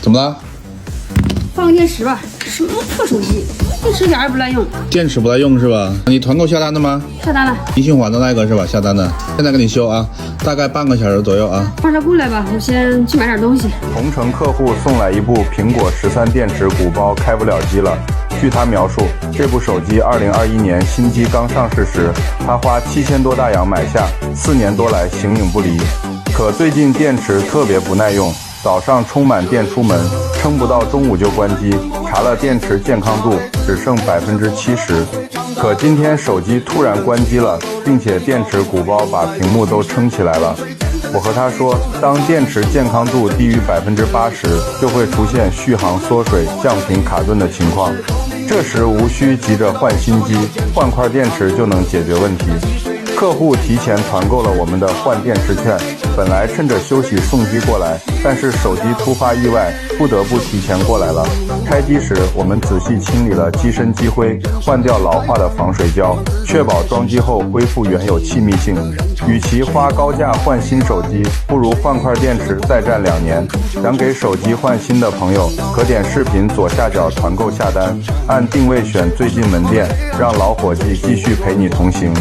怎么了？换个电池吧，什么破手机，电池一点也不赖用。电池不赖用是吧？你团购下单的吗？下单了，一循环的那个是吧？下单的，现在给你修啊，大概半个小时左右啊。马上过来吧，我先去买点东西。同城客户送来一部苹果13电池鼓包，开不了机了。据他描述，这部手机2021年新机刚上市时，他花7000多大洋买下，4年多来形影不离。可最近电池特别不耐用，早上充满电出门，撑不到中午就关机。查了电池健康度，只剩70%。可今天手机突然关机了，并且电池鼓包把屏幕都撑起来了。我和他说，当电池健康度低于80%，就会出现续航缩水、降频卡顿的情况。这时无需急着换新机，换块电池就能解决问题。客户提前团购了我们的换电池券，本来趁着休息送机过来，但是手机突发意外，不得不提前过来了。开机时，我们仔细清理了机身积灰，换掉老化的防水胶，确保装机后恢复原有气密性。与其花高价换新手机，不如换块电池再战2年。想给手机换新的朋友，可点视频左下角团购下单，按定位选最近门店，让老伙计继续陪你同行。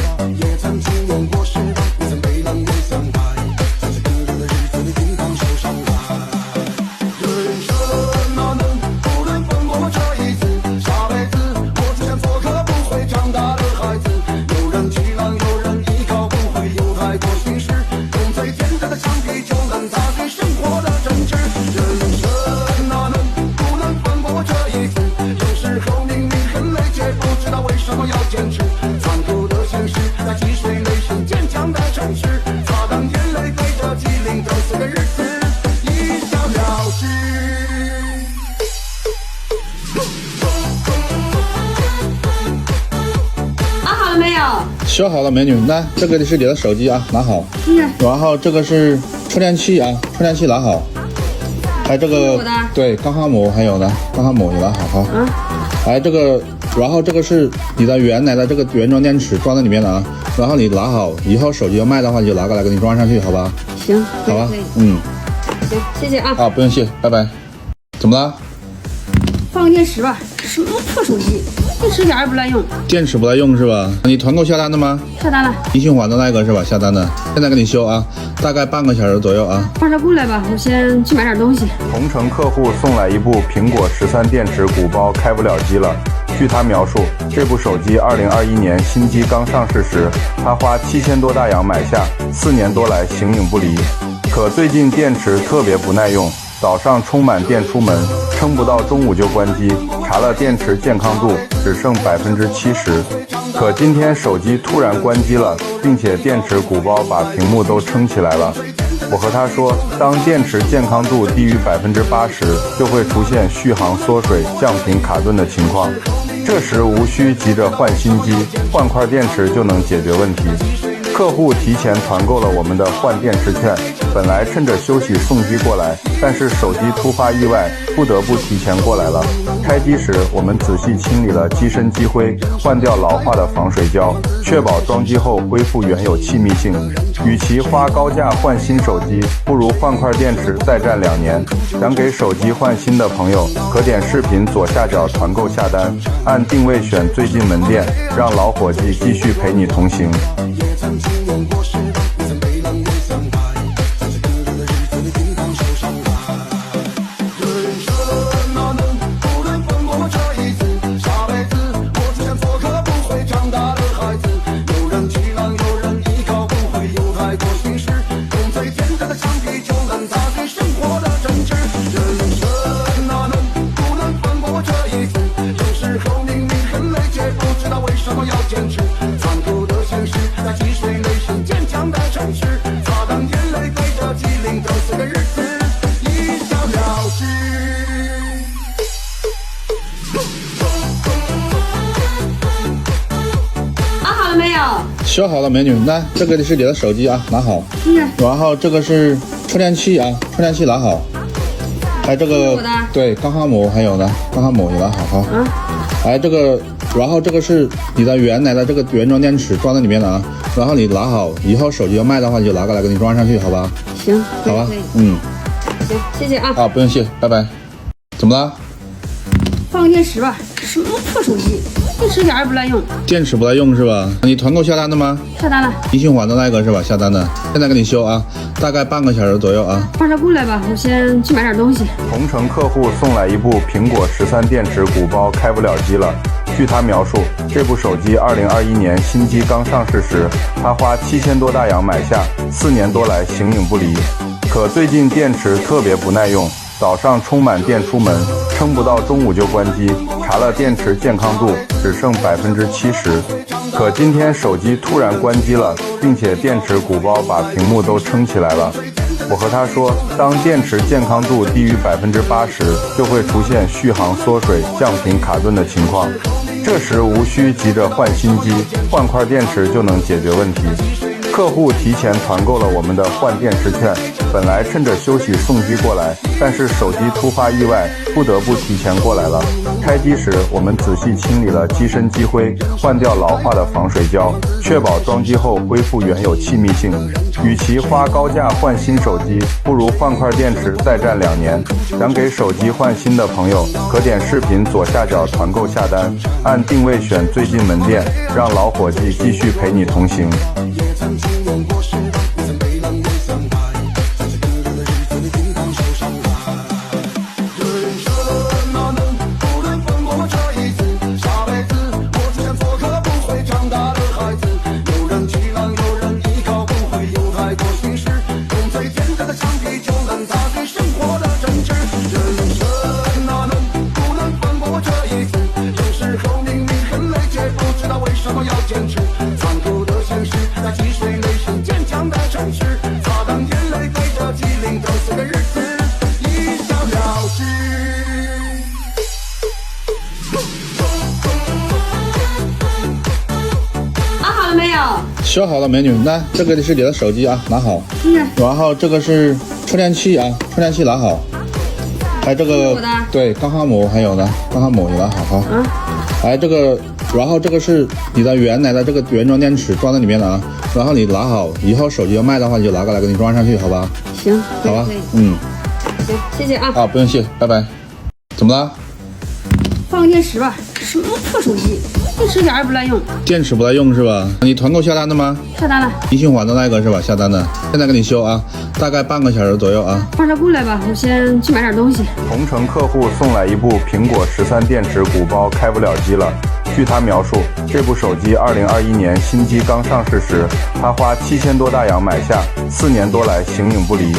修好了，美女，来，这个是你的手机啊，拿好。然后这个是充电器啊，充电器拿好。还有这个，对，钢化膜还有呢，钢化膜也拿好哈。还有这个，然后这个是你的原来的这个原装电池装在里面的啊。然后你拿好，以后手机要卖的话，你就拿过来给你装上去，好吧？行，好吧，行，谢谢啊。啊，不用谢，拜拜。怎么了？换个电池吧，什么破手机，电池一点也不赖用。电池不赖用是吧？你团购下单的吗？下单了，一循环的那个是吧？下单的，现在给你修啊，大概半个小时左右啊。马上过来吧，我先去买点东西。同城客户送来一部苹果13电池鼓包，开不了机了。据他描述，这部手机2021年新机刚上市时，他花7000多大洋买下，4年多来形影不离。可最近电池特别不耐用，早上充满电出门，撑不到中午就关机。查了电池健康度，只剩70%。可今天手机突然关机了，并且电池鼓包把屏幕都撑起来了。我和他说，当电池健康度低于80%，就会出现续航缩水、降频卡顿的情况。这时无需急着换新机，换块电池就能解决问题。客户提前团购了我们的换电池券，本来趁着休息送机过来，但是手机突发意外，不得不提前过来了。开机时，我们仔细清理了机身积灰，换掉老化的防水胶，确保装机后恢复原有气密性。与其花高价换新手机，不如换块电池再战2年。想给手机换新的朋友，可点视频左下角团购下单，按定位选最近门店，让老伙计继续陪你同行。修好了，美女，来，这个是你的手机啊，拿好。然后这个是充电器啊，充电器拿好。还有这个，对，钢化膜还有呢，钢化膜也拿好哈。还有这个，然后这个是你的原来的这个原装电池装在里面的啊。然后你拿好，以后手机要卖的话，你就拿过来给你装上去，好吧？行，好吧，行，谢谢啊。啊，不用谢，拜拜。怎么了？换个电池吧，什么破手机，电池一点也不耐用。电池不耐用是吧？你团购下单的吗？下单了。一循环的那个是吧？下单的，现在给你修啊，大概半个小时左右啊。马上过来吧，我先去买点东西。同城客户送来一部苹果13电池鼓包开不了机了。据他描述，这部手机2021年新机刚上市时，他花7000多大洋买下，4年多来形影不离。可最近电池特别不耐用，早上充满电出门，撑不到中午就关机。查了电池健康度，只剩70%。可今天手机突然关机了，并且电池鼓包把屏幕都撑起来了。我和他说，当电池健康度低于80%，就会出现续航缩水、降频卡顿的情况。这时无需急着换新机，换块电池就能解决问题。客户提前团购了我们的换电池券，本来趁着休息送机过来，但是手机突发意外，不得不提前过来了。开机时，我们仔细清理了机身机灰，换掉老化的防水胶，确保装机后恢复原有气密性。与其花高价换新手机，不如换块电池再战2年。想给手机换新的朋友，可点视频左下角团购下单，按定位选最近门店，让老伙计继续陪你同行。修好了，美女，那这个是你的手机啊，拿好。然后这个是充电器啊，充电器拿好。还有这个对钢化膜，还有呢，钢化膜也拿好哈。还有这个，然后这个是你的原来的这个原装电池装在里面的啊。然后你拿好，以后手机要卖的话，你就拿过来给你装上去，好吧？行，好吧，行，谢谢啊。啊，不用谢，拜拜。怎么了？换个电池吧，什么破手机，电池一点也不耐用。电池不耐用是吧？你团购下单的吗？下单了。一循环的那个是吧？下单的，现在给你修啊，大概半个小时左右啊。马上过来吧，我先去买点东西。同城客户送来一部苹果13电池鼓包开不了机了。据他描述，这部手机2021年新机刚上市时，他花7000多大洋买下，4年多来形影不离。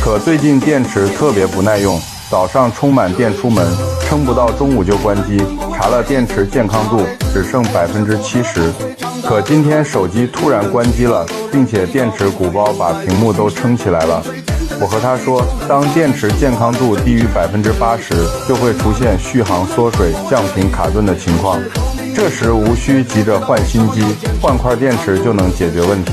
可最近电池特别不耐用，早上充满电出门，撑不到中午就关机。查了电池健康度，只剩70%。可今天手机突然关机了，并且电池鼓包把屏幕都撑起来了。我和他说，当电池健康度低于80%，就会出现续航缩水、降频卡顿的情况。这时无需急着换新机，换块电池就能解决问题。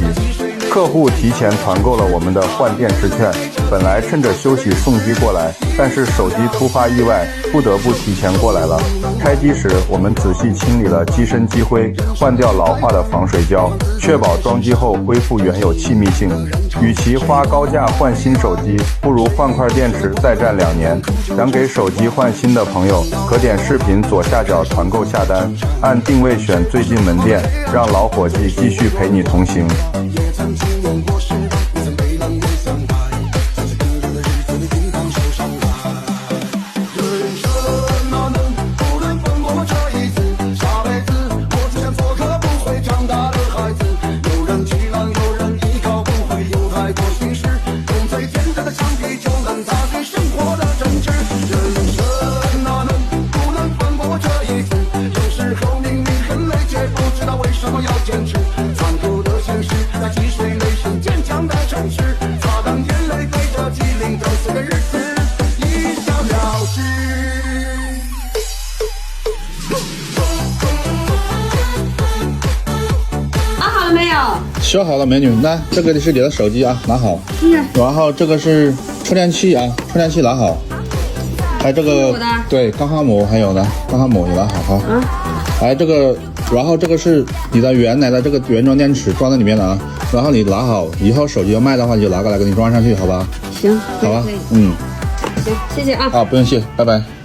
客户提前团购了我们的换电池券，本来趁着休息送机过来，但是手机突发意外，不得不提前过来了。开机时，我们仔细清理了机身机灰，换掉老化的防水胶，确保装机后恢复原有气密性。与其花高价换新手机，不如换块电池再战2年。想给手机换新的朋友，可点视频左下角团购下单，按定位选最近门店，让老伙计继续陪你同行。修好了，美女，那这个是你的手机啊，拿好。然后这个是充电器啊，充电器拿好。还有这个对钢化膜，还有呢，钢化膜也拿好哈。还有这个，然后这个是你的原来的这个原装电池装在里面的啊。然后你拿好，以后手机要卖的话，你就拿过来给你装上去，好吧？行，好吧，行，谢谢啊。啊，不用谢，拜拜。